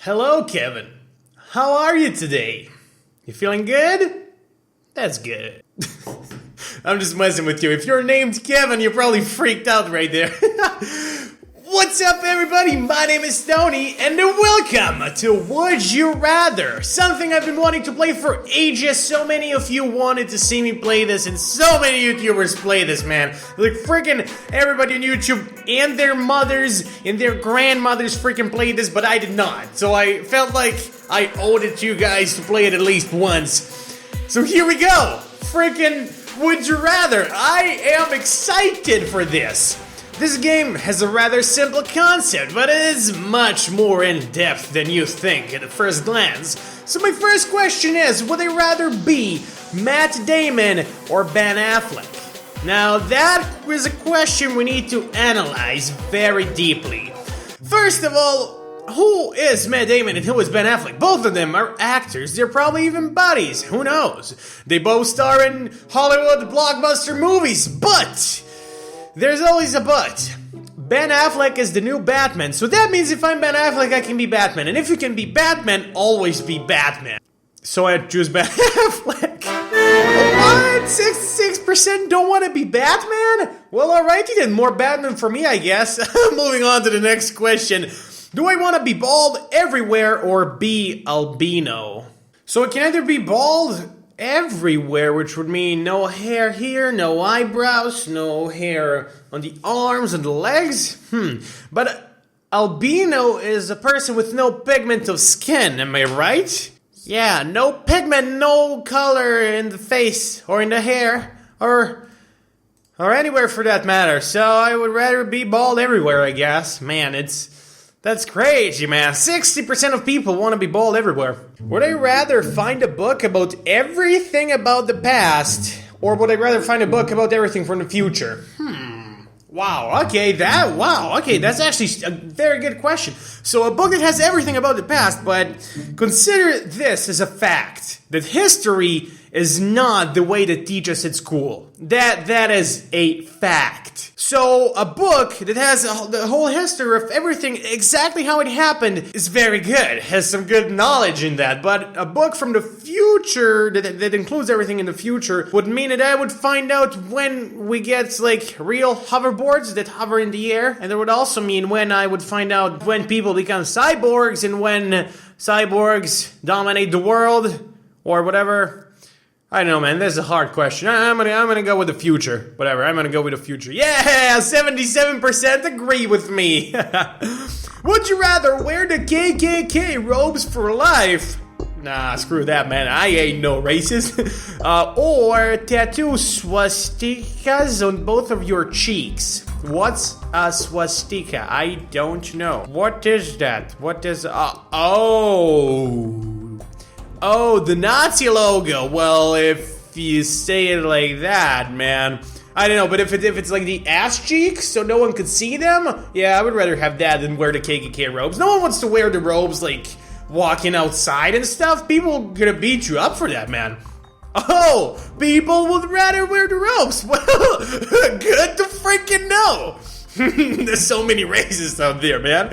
Hello, Kevin. How are you today? You feeling good? That's good. I'm just messing with you. If you're named Kevin, you're probably freaked out right there. What's up, everybody? My name is Tony, and welcome to Would You Rather? Something I've been wanting to play for ages. So many of you wanted to see me play this, and so many YouTubers play this, man. Like, freaking everybody on YouTube and their mothers and their grandmothers freaking played this, but I did not. So I felt like I owed it to you guys to play it at least once. So here we go. Freaking Would You Rather? I am excited for this. This game has a rather simple concept, but it is much more in-depth than you think at first glance. So my first question is, would I rather be Matt Damon or Ben Affleck? Now that is a question we need to analyze very deeply. First of all, who is Matt Damon and who is Ben Affleck? Both of them are actors. They're probably even buddies. Who knows? They both star in Hollywood blockbuster movies, but there's always a but. Ben Affleck is the new Batman, so that means if I'm Ben Affleck, I can be Batman. And if you can be Batman, always be Batman. So I choose Ben Affleck. What? 66% don't want to be Batman? Well, alrighty then, more Batman for me, I guess. Moving on to the next question. Do I want to be bald everywhere or be albino? So it can either be bald everywhere, which would mean no hair here, no eyebrows, no hair on the arms and the legs. But albino is a person with no pigment of skin, am I right? Yeah, no pigment, no color in the face or in the hair or anywhere for that matter. So I would rather be bald everywhere, I guess. Man, that's crazy, man. 60% of people want to be bald everywhere. Would I rather find a book about everything about the past, or would I rather find a book about everything from the future? Wow, okay, that's actually a very good question. So a book that has everything about the past, but consider this as a fact, that history is not the way they teach us at school. That is a fact. So a book that has the whole history of everything, exactly how it happened, is very good. Has some good knowledge in that. But a book from the future that includes everything in the future would mean that I would find out when we get like real hoverboards that hover in the air. And it would also mean when I would find out when people become cyborgs and when cyborgs dominate the world or whatever. I don't know, man. This is a hard question. I'm gonna go with the future. Whatever. I'm gonna go with the future. Yeah, 77% agree with me. Would you rather wear the KKK robes for life? Nah, screw that, man. I ain't no racist. Or tattoo swastikas on both of your cheeks. What's a swastika? I don't know. What is that? What is? Oh, the Nazi logo. Well, if you say it like that, man, I don't know. But if it's like the ass cheeks, so no one could see them, yeah, I would rather have that than wear the KKK robes. No one wants to wear the robes like walking outside and stuff. People gonna beat you up for that, man. Oh, people would rather wear the robes. Well, good to freaking know. There's so many racists out there, man.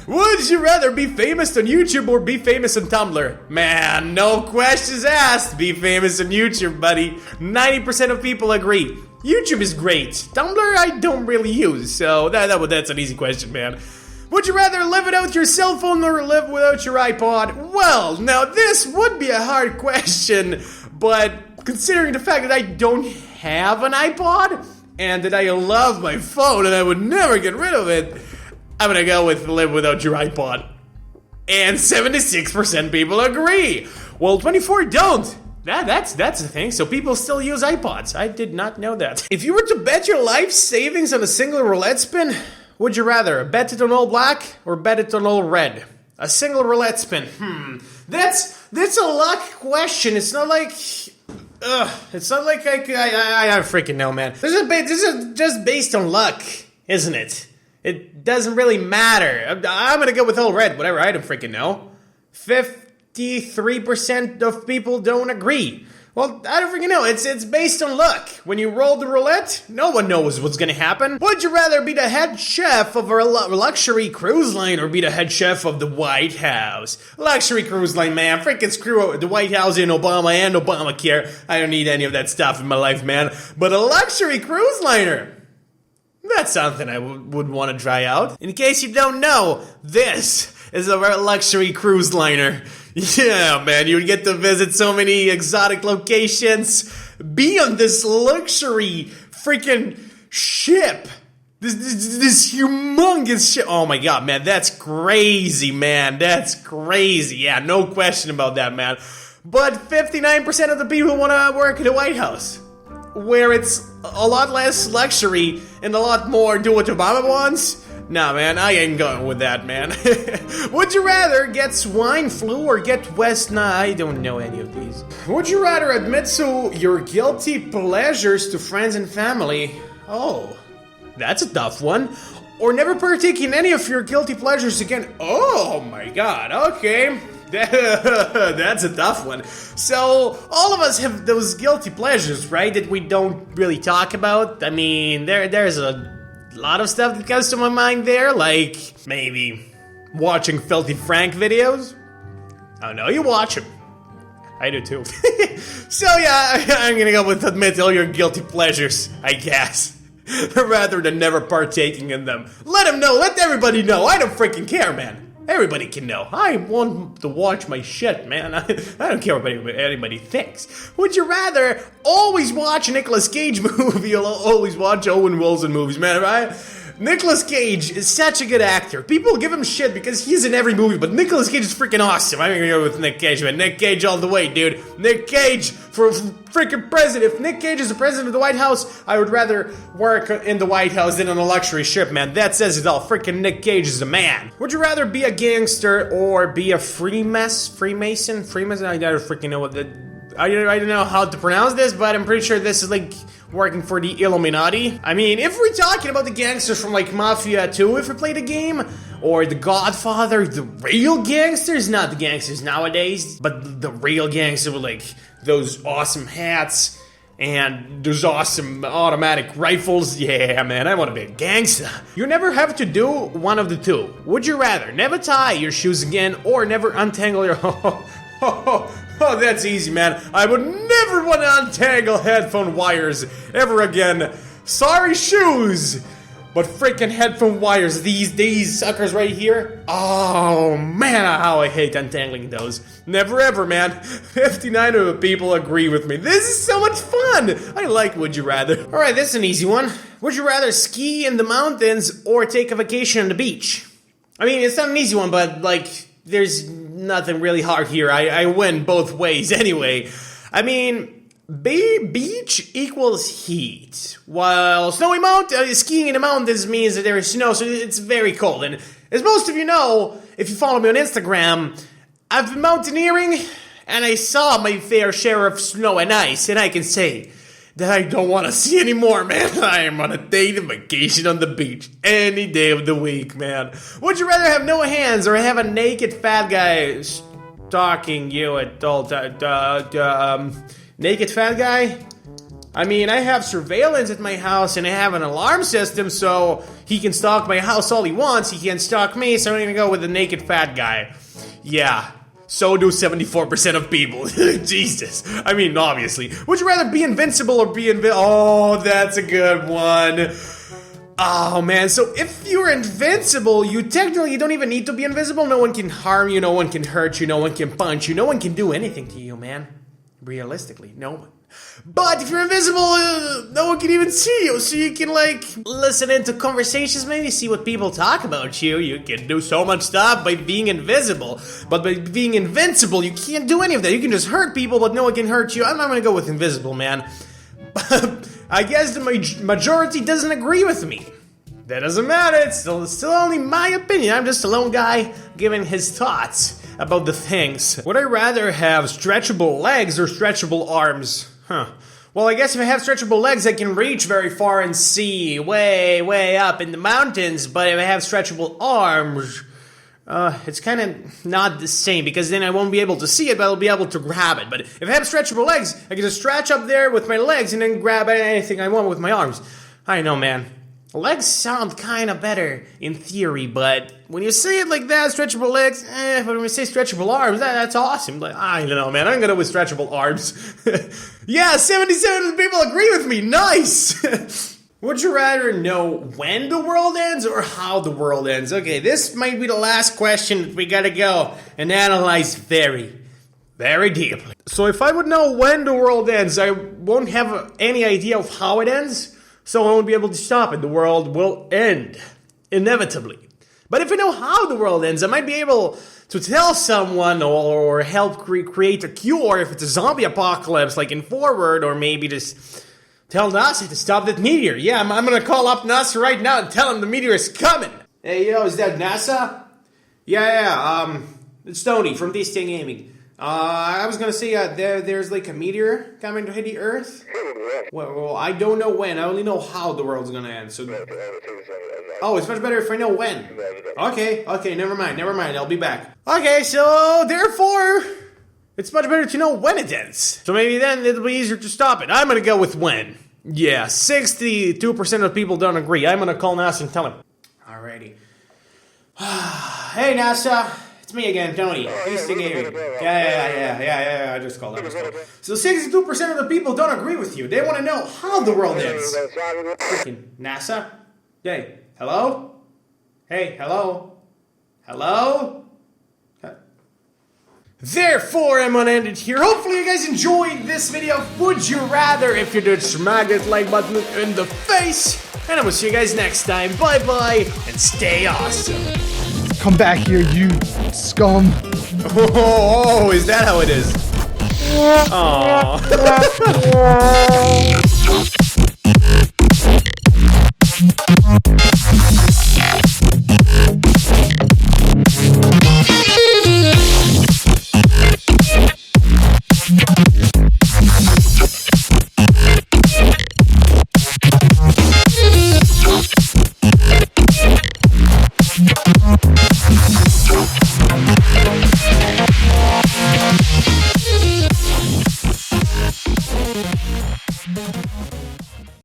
Would you rather be famous on YouTube or be famous on Tumblr? Man, no questions asked. Be famous on YouTube, buddy. 90% of people agree. YouTube is great. Tumblr I don't really use, so that's an easy question, man. Would you rather live without your cell phone or live without your iPod? Well, now this would be a hard question, but considering the fact that I don't have an iPod and that I love my phone and I would never get rid of it, I'm gonna go with live without your iPod. And 76% people agree. Well, 24 don't. That's the thing. So people still use iPods. I did not know that. If you were to bet your life savings on a single roulette spin, would you rather bet it on all black or bet it on all red? A single roulette spin. That's a luck question. It's not like I freaking know, man. This is just based on luck, isn't it? It doesn't really matter. I'm gonna go with all red, whatever, I don't freaking know. 53% of people don't agree. Well, I don't freaking know. It's based on luck. When you roll the roulette, no one knows what's gonna happen. Would you rather be the head chef of a luxury cruise line or be the head chef of the White House? Luxury cruise line, man. Freaking screw the White House and Obama and Obamacare. I don't need any of that stuff in my life, man. But a luxury cruise liner, that's something I would want to try out. In case you don't know, this is a luxury cruise liner. Yeah, man, you would get to visit so many exotic locations. Be on this luxury freaking ship. This humongous ship. Oh my god, man, that's crazy, man. That's crazy. Yeah, no question about that, man. But 59% of the people want to work at the White House, where it's a lot less luxury and a lot more do what Obama wants. Nah, man, I ain't going with that, man. Would you rather get swine flu or get West Nile? I don't know any of these. Would you rather admit to your guilty pleasures to friends and family? Oh, that's a tough one. Or never partake in any of your guilty pleasures again? Oh my god, okay. That's a tough one. So, all of us have those guilty pleasures, right? That we don't really talk about. I mean, there's a lot of stuff that comes to my mind there, like maybe watching Filthy Frank videos. I know you watch them. I do too. So yeah, I'm gonna go with admit all your guilty pleasures, I guess. Rather than never partaking in them. Let them know, let everybody know. I don't freaking care, man. Everybody can know. I want to watch my shit, man. I don't care what anybody thinks. Would you rather always watch a Nicolas Cage movie or always watch Owen Wilson movies, man, right? Nicolas Cage is such a good actor. People give him shit because he's in every movie, but Nicolas Cage is freaking awesome. I'm gonna go with Nick Cage, man. Nick Cage all the way, dude. Nick Cage for freaking president. If Nick Cage is the president of the White House, I would rather work in the White House than on a luxury ship, man. That says it all. Freaking Nick Cage is a man. Would you rather be a gangster or be a Freemason? I don't freaking know what I don't know how to pronounce this, but I'm pretty sure this is like working for the Illuminati. I mean, if we're talking about the gangsters from like Mafia 2, if we play the game, or The Godfather, the real gangsters, not the gangsters nowadays, but the real gangsters with like those awesome hats and those awesome automatic rifles. Yeah, man, I want to be a gangster. You never have to do one of the two. Would you rather never tie your shoes again or never untangle your... Oh, that's easy, man. I would never want to untangle headphone wires ever again. Sorry, shoes, but freaking headphone wires, these suckers right here. Oh, man, how I hate untangling those. Never ever, man. 59 of the people agree with me. This is so much fun. I like Would You Rather. All right, this is an easy one. Would you rather ski in the mountains or take a vacation on the beach? I mean, it's not an easy one, but, like, there's nothing really hard here. I win both ways anyway. I mean, beach equals heat, while skiing in the mountains means that there is snow, so it's very cold. And as most of you know, if you follow me on Instagram, I've been mountaineering, and I saw my fair share of snow and ice, and I can say that I don't want to see anymore, man. I am on a date and vacation on the beach any day of the week, man. Would you rather have no hands or have a naked fat guy stalking you at all times? Naked fat guy? I mean, I have surveillance at my house and I have an alarm system, so he can stalk my house all he wants. He can't stalk me, so I'm gonna go with the naked fat guy. Yeah. So do 74% of people. Jesus. I mean, obviously. Would you rather be invincible or be Oh, that's a good one. Oh, man. So if you're invincible, you technically don't even need to be invisible. No one can harm you. No one can hurt you. No one can punch you. No one can do anything to you, man. Realistically, no one. But if you're invisible, no one can even see you, so you can, like, listen into conversations, maybe see what people talk about you. You can do so much stuff by being invisible. But by being invincible, you can't do any of that. You can just hurt people, but no one can hurt you. I'm not gonna go with invisible, man. I guess the majority doesn't agree with me. That doesn't matter. It's still only my opinion. I'm just a lone guy giving his thoughts about the things. Would I rather have stretchable legs or stretchable arms? Well, I guess if I have stretchable legs, I can reach very far and see way up in the mountains. But if I have stretchable arms, It's kind of not the same because then I won't be able to see it, but I'll be able to grab it. But if I have stretchable legs, I can just stretch up there with my legs and then grab anything I want with my arms. I know, man. Legs sound kind of better in theory, but when you say it like that, stretchable legs, but when we say stretchable arms, that's awesome. Like, I don't know, man. I'm gonna go with stretchable arms. Yeah, 77 people agree with me. Nice! Would you rather know when the world ends or how the world ends? Okay, this might be the last question that we gotta go and analyze very, very deeply. So if I would know when the world ends, I won't have any idea of how it ends, so I won't be able to stop it. The world will end, inevitably. But if I know how the world ends, I might be able to tell someone or help create a cure if it's a zombie apocalypse, like in Forward, or maybe just tell NASA to stop that meteor. Yeah, I'm gonna call up NASA right now and tell them the meteor is coming. Hey, yo, is that NASA? Yeah, it's Tony from This Thing Gaming. I was gonna say, there's like a meteor coming to hit the Earth. Well, I don't know when. I only know how the world's gonna end. So, oh, it's much better if I know when. Okay, never mind. I'll be back. Okay, so therefore, it's much better to know when it ends. So maybe then it'll be easier to stop it. I'm gonna go with when. Yeah, 62% of people don't agree. I'm gonna call NASA and tell them. Alrighty. Hey, NASA. It's me again, Tony. This Thing Gaming. Yeah, I just called him. So 62% of the people don't agree with you. They want to know how the world ends. Freaking NASA? Hey, hello? Hey, hello? Hello? Therefore, I'm gonna end it here. Hopefully you guys enjoyed this video. Would you rather? If you did, smack that like button in the face. And I will see you guys next time. Bye-bye, and stay awesome. Come back here, you scum. Oh, is that how it is? Aww.